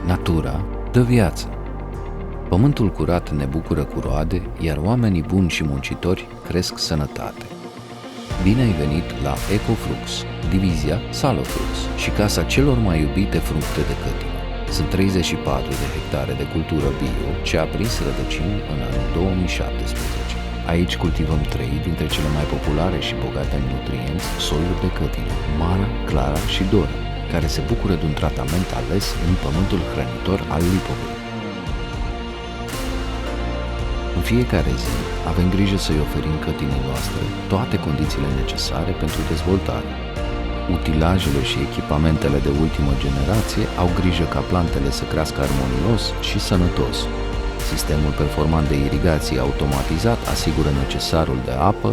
Natura dă viață. Pământul curat ne bucură cu roade, iar oamenii buni și muncitori cresc sănătate. Bine ai venit la Ecofrux, divizia Salofrux și casa celor mai iubite fructe de cătină. Sunt 34 de hectare de cultură bio ce a prins rădăcini în anul 2017. Aici cultivăm 3 dintre cele mai populare și bogate în nutrienți soiuri de cătină, Mara, Clara și Dora, care se bucură de un tratament ales în pământul hrănitor al Lipovei. În fiecare zi avem grijă să-i oferim cătinei noastre toate condițiile necesare pentru dezvoltare. Utilajele și echipamentele de ultimă generație au grijă ca plantele să crească armonios și sănătos. Sistemul performant de irigație automatizat asigură necesarul de apă,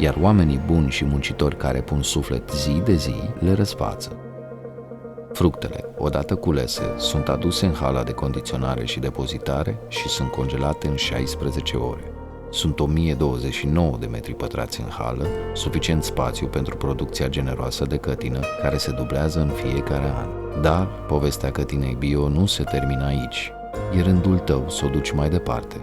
iar oamenii buni și muncitori care pun suflet zi de zi le răsfață. Fructele, odată culese, sunt aduse în hala de condiționare și depozitare și sunt congelate în 16 ore. Sunt 1029 de metri pătrați în hală, suficient spațiu pentru producția generoasă de cătină, care se dublează în fiecare an. Dar povestea cătinei bio nu se termină aici. E rândul tău să o duci mai departe.